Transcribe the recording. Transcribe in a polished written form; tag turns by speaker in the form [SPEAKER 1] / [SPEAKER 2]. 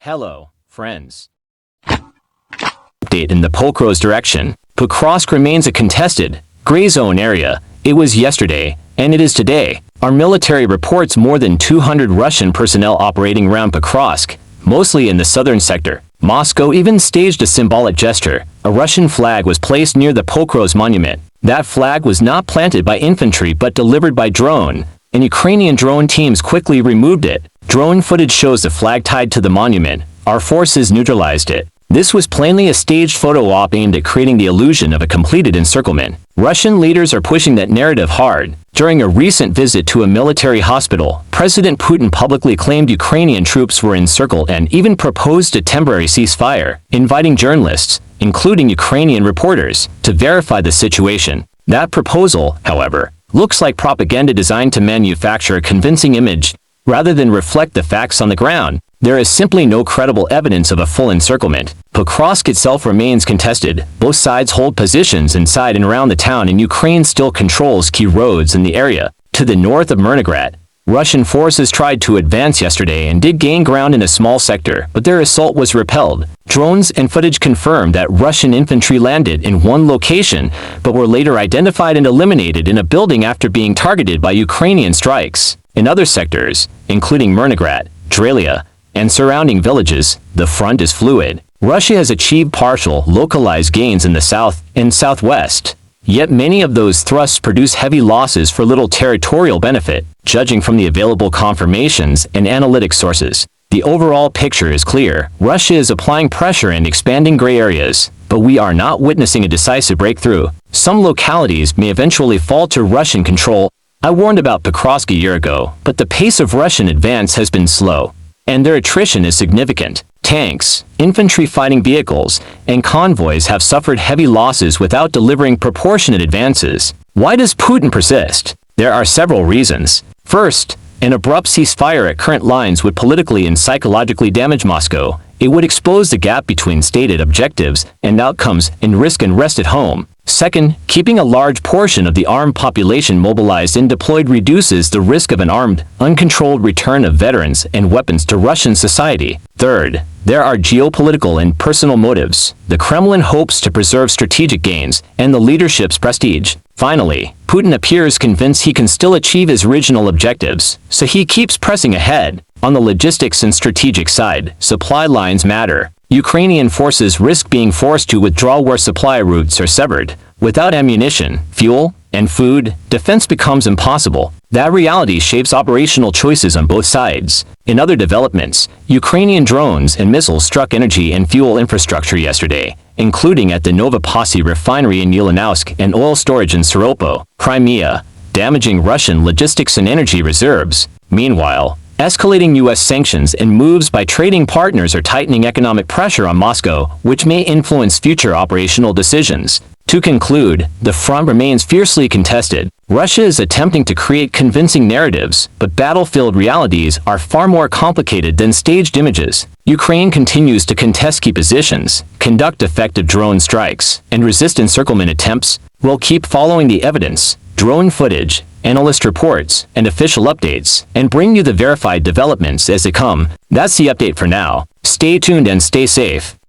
[SPEAKER 1] Hello, friends. Update in the Pocrosk direction. Pocrosk remains a contested, gray zone area. It was yesterday, and it is today. Our military reports more than 200 Russian personnel operating around Pocrosk, mostly in the southern sector. Moscow even staged a symbolic gesture. A Russian flag was placed near the Pokrosk monument. That flag was not planted by infantry but delivered by drone, and Ukrainian drone teams quickly removed it. Drone footage shows the flag tied to the monument. Our forces neutralized it. This was plainly a staged photo op aimed at creating the illusion of a completed encirclement. Russian leaders are pushing that narrative hard. During a recent visit to a military hospital, President Putin publicly claimed Ukrainian troops were encircled and even proposed a temporary ceasefire, inviting journalists, including Ukrainian reporters, to verify the situation. That proposal, however, looks like propaganda designed to manufacture a convincing image rather than reflect the facts on the ground. There is simply no credible evidence of a full encirclement. Pokrosk itself remains contested. Both sides hold positions inside and around the town, and Ukraine still controls key roads in the area. To the north of Mirnagrat, Russian forces tried to advance yesterday and did gain ground in a small sector, but their assault was repelled. Drones and footage confirmed that Russian infantry landed in one location, but were later identified and eliminated in a building after being targeted by Ukrainian strikes. In other sectors, including Mirnagrat, Drelia, and surrounding villages, the front is fluid. Russia has achieved partial, localized gains in the south and southwest. Yet many of those thrusts produce heavy losses for little territorial benefit, judging from the available confirmations and analytic sources. The overall picture is clear. Russia is applying pressure and expanding gray areas, but we are not witnessing a decisive breakthrough. Some localities may eventually fall to Russian control. I warned about Pokrosk a year ago, but the pace of Russian advance has been slow, and their attrition is significant. Tanks, infantry fighting vehicles, and convoys have suffered heavy losses without delivering proportionate advances. Why does Putin persist? There are several reasons. First, an abrupt ceasefire at current lines would politically and psychologically damage Moscow. It would expose the gap between stated objectives and outcomes and risk unrest at home. Second, keeping a large portion of the armed population mobilized and deployed reduces the risk of an armed, uncontrolled return of veterans and weapons to Russian society. Third, there are geopolitical and personal motives. The Kremlin hopes to preserve strategic gains and the leadership's prestige. Finally, Putin appears convinced he can still achieve his original objectives, so he keeps pressing ahead. On the logistics and strategic side, supply lines matter. Ukrainian forces risk being forced to withdraw where supply routes are severed. Without ammunition, fuel, and food, defense becomes impossible. That reality shapes operational choices on both sides. In other developments, Ukrainian drones and missiles struck energy and fuel infrastructure yesterday, including at the Novopassy refinery in Ulanowsk and oil storage in Siropo, Crimea, damaging Russian logistics and energy reserves. Meanwhile, escalating U.S. sanctions and moves by trading partners are tightening economic pressure on Moscow, which may influence future operational decisions. To conclude, the front remains fiercely contested. Russia is attempting to create convincing narratives, but battlefield realities are far more complicated than staged images. Ukraine continues to contest key positions, conduct effective drone strikes, and resist encirclement attempts. We'll keep following the evidence, drone footage, analyst reports, and official updates, and bring you the verified developments as they come. That's the update for now. Stay tuned and stay safe.